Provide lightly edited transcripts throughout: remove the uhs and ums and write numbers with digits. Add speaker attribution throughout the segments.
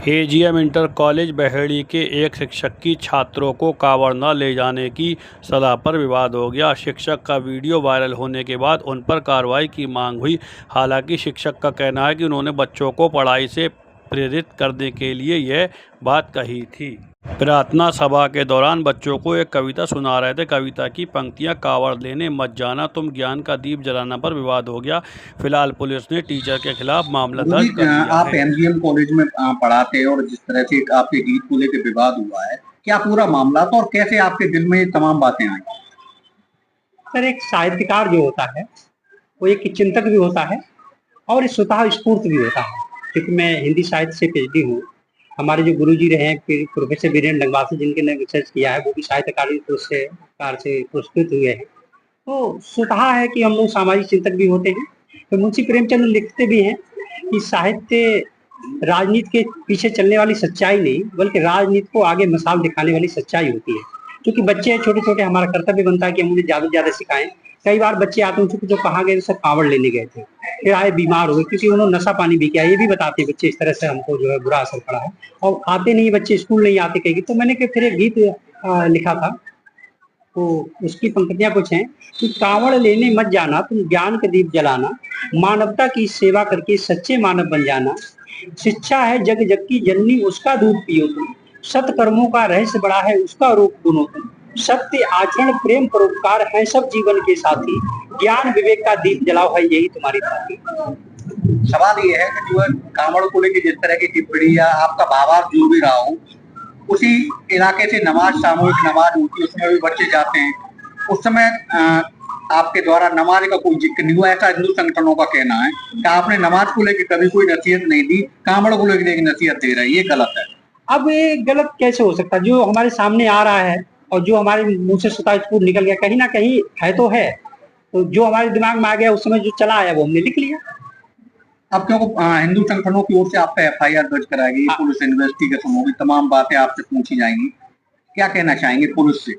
Speaker 1: AGM inter college Baheri के एक शिक्षक की छात्रों को कांवड़ न ले जाने की सलाह पर विवाद हो गया। शिक्षक का वीडियो वायरल होने के बाद उन पर कार्रवाई की मांग हुई। हालांकि शिक्षक का कहना है कि उन्होंने बच्चों को पढ़ाई से प्रेरित करने के लिए यह बात कही थी। प्रार्थना सभा के दौरान बच्चों को एक कविता सुना रहे थे। कविता की पंक्तियां कांवड़ लेने मत जाना, तुम ज्ञान का दीप जलाना पर विवाद हो गया। फिलहाल पुलिस ने टीचर के खिलाफ मामला दर्ज कर लिया
Speaker 2: आप
Speaker 1: है।
Speaker 2: एमजीएम कॉलेज में पढ़ाते हैं और जिस तरह से आपके गीत को लेकर विवाद हुआ है, क्या पूरा मामला था और कैसे आपके दिल में ये तमाम बातें आई?
Speaker 3: सर, एक साहित्यकार जो होता है वो एक चिंतक भी होता है और स्वतः स्फूर्त भी होता है। क्योंकि मैं हिंदी साहित्य से पीएचडी हूँ। हमारे जो गुरुजी रहे हैं प्रोफेसर वीरेंद्र डंगवासी, जिनके रिसर्च किया है, वो भी साहित्यकारी पुरस्कार से पुरस्कृत हुए हैं। तो स्वतः है कि हम लोग सामाजिक चिंतक भी होते हैं। तो मुंशी प्रेमचंद लिखते भी हैं कि साहित्य राजनीति के पीछे चलने वाली सच्चाई नहीं, बल्कि राजनीति को आगे मिसाल दिखाने वाली सच्चाई होती है। क्योंकि बच्चे छोटे छोटे, हमारा कर्तव्य बनता है कि हम उन्हें ज्यादा से ज्यादा सिखाएं। कई बार बच्चे आते हैं जो कहाँ गए, सब कांवड़ लेने गए थे, फिर आए बीमार हुए क्योंकि उन्होंने नशा पानी भी किया। ये भी बताते हैं बच्चे, इस तरह से हमको जो है बुरा असर पड़ा है और आते नहीं बच्चे, स्कूल नहीं आते कहीं। तो मैंने फिर एक गीत लिखा था, तो उसकी पंक्तियां कुछ हैं कि कांवड़ लेने मत जाना, तुम ज्ञान का दीप जलाना, मानवता की सेवा करके सच्चे मानव बन जाना। शिक्षा है जग जग की जननी, उसका दूध पियो तुम, सत्कर्मों का रहस्य बड़ा है, उसका रूप गुनो तुम। सत्य आचरण प्रेम परोपकार है सब जीवन के साथी, ज्ञान विवेक का दीप जलाओ है यही तुम्हारी साथी।
Speaker 2: सवाल ये है कि जो है कांवड़ को लेकर जिस तरह की टिप्पणी या आपका भावार्थ जो भी रहा हो, उसी इलाके से नमाज, सामूहिक नमाज होती है, उसमें भी बच्चे जाते हैं। उस समय आपके द्वारा नमाज का कोई जिक्र नहीं हुआ, ऐसा हिंदू संगठनों का कहना है कि आपने नमाज को लेकर कभी कोई नसीहत नहीं दी, कांवड़ को लेकर एक नसीहत दे रहे हैं, ये गलत है।
Speaker 3: अब ये गलत कैसे हो सकता है? जो हमारे सामने आ रहा है और जो हमारे मुंह से स्वतः निकल गया, कहीं ना कहीं है तो है। तो जो हमारे दिमाग में आ गया उस समय जो चला आया वो हमने लिख लिया।
Speaker 2: अब क्योंकि हिंदू संगठनों की ओर से आप पे एफआईआर दर्ज कराएगी, पुलिस इन्वेस्टिगेशन होगी, तमाम बातें आपसे पूछी जाएंगी, क्या कहना चाहेंगे पुलिस से?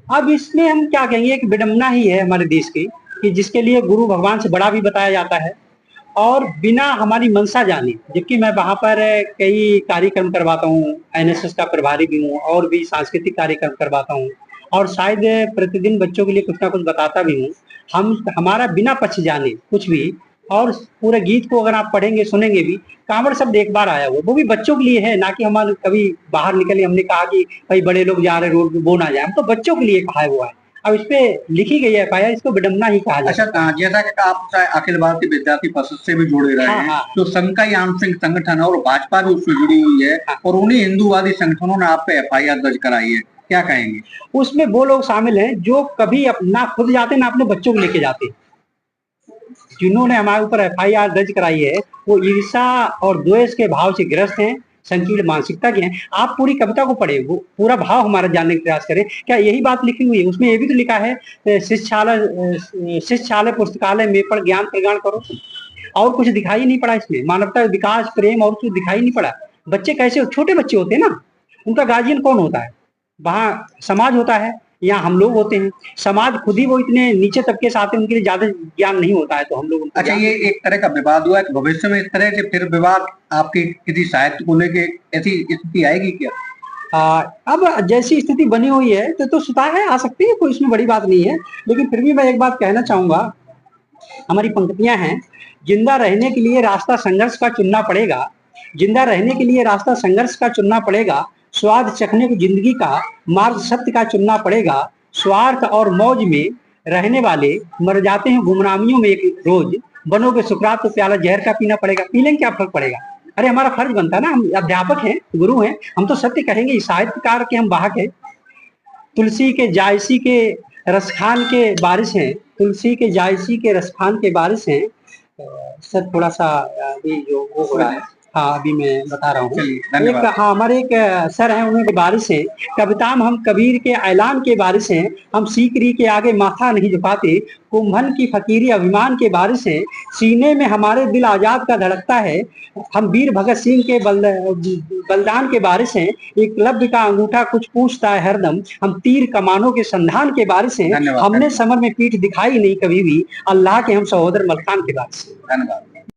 Speaker 3: अब इसमें हम क्या कहेंगे, एक विडंबना ही है हमारे देश की कि जिसके लिए गुरु भगवान से बड़ा भी बताया जाता है और बिना हमारी मंशा जाने। जबकि मैं वहां पर कई कार्यक्रम करवाता हूँ, एनएसएस का प्रभारी भी हूँ और भी सांस्कृतिक कार्यक्रम करवाता हूँ और शायद प्रतिदिन बच्चों के लिए कुछ ना कुछ बताता भी हूँ। हमारा बिना पक्ष जाने कुछ भी, और पूरे गीत को अगर आप पढ़ेंगे सुनेंगे भी, कांवड़ शब्द एक बार आया वो भी बच्चों के लिए है, ना कि हमारे कभी बाहर निकले हमने कहा कि भाई बड़े लोग जा रहे रोड पे वो ना जाए। हम तो बच्चों के लिए कहा है वो है। अब इस पे लिखी गई है एफआईआर, इसको विडंबना ही कहा जाता है।
Speaker 2: अच्छा, जैसा कि आप अखिल भारतीय विद्यार्थी परिषद से भी जुड़े रहे हैं, तो संघ का आम सिंह संगठन और भाजपा भी उससे जुड़ी हुई है और उन्हीं हिंदूवादी संगठनों ने आप पे एफआईआर दर्ज कराई है, क्या कहेंगे?
Speaker 3: उसमें वो लोग शामिल हैं जो कभी ना खुद जाते ना अपने बच्चों को लेके जाते। जिन्होंने हमारे ऊपर एफआईआर दर्ज कराई है वो ईर्षा और द्वेष के भाव से ग्रस्त हैं, संकीर्ण मानसिकता के हैं। आप पूरी कविता को पढ़े, वो पूरा भाव हमारा जानने का प्रयास करें। क्या यही बात लिखी हुई है? उसमें ये भी तो लिखा है, शिक्षालय पुस्तकालय में पर ज्ञान प्रदान करो। और कुछ दिखाई नहीं पड़ा इसमें, मानवता विकास प्रेम और कुछ दिखाई नहीं पड़ा। बच्चे कैसे, छोटे बच्चे होते हैं ना, उनका गार्जियन कौन होता है? वहाँ समाज होता है, यहाँ हम लोग होते हैं। समाज खुद ही वो इतने नीचे तबके से आते हैं, उनके लिए ज्यादा ज्ञान नहीं होता है, तो हम लोग।
Speaker 2: अच्छा, ये एक तरह का विवाद हुआ है, भविष्य में इस तरह से फिर विवाद आपके किसी साहित्य को लेके ऐसी स्थिति आएगी क्या?
Speaker 3: अब जैसी स्थिति बनी हुई है तो स्वतः है, आ सकती है, कोई इसमें बड़ी बात नहीं है। लेकिन फिर भी मैं एक बात कहना चाहूंगा, हमारी पंक्तियां हैं, जिंदा रहने के लिए रास्ता संघर्ष का चुनना पड़ेगा, जिंदा रहने के लिए रास्ता संघर्ष का चुनना पड़ेगा, स्वाद चखने को जिंदगी का मार्ग सत्य का चुनना पड़ेगा। स्वार्थ और मौज में रहने वाले मर जाते हैं गुमनामियों में एक रोज, बनोगे सुकरात तो प्याला जहर का पीना पड़ेगा। पी लें, क्या फर्क पड़ेगा? अरे हमारा फर्ज बनता है ना, हम अध्यापक हैं, गुरु हैं, हम तो सत्य कहेंगे। साहित्यकार के हम वाहक हैं। तुलसी के जायसी के रसखान के बारिश हैं, तुलसी के जायसी के रसखान के बारिश हैं। सर थोड़ा सा अभी जो वो हो रहा है, हाँ अभी मैं बता रहा हूँ। एक हमारे एक सर हैं, उन्हें बारिश है। कविता में हम कबीर के ऐलान के बारिश हैं, हम सीकरी के आगे माथा नहीं झुकाते, कुंभन की फकीरी अभिमान के बारिश हैं। सीने में हमारे दिल आजाद का धड़कता है, हम वीर भगत सिंह के बलिदान के बारिश हैं। एकलव्य का अंगूठा कुछ पूछता है हरदम, हम तीर कमानों के संधान के बारिश हैं। हमने समर में पीठ दिखाई नहीं कभी भी, अल्लाह के हम सहोदर मलखान के बारिश हैं।
Speaker 2: धन्यवाद।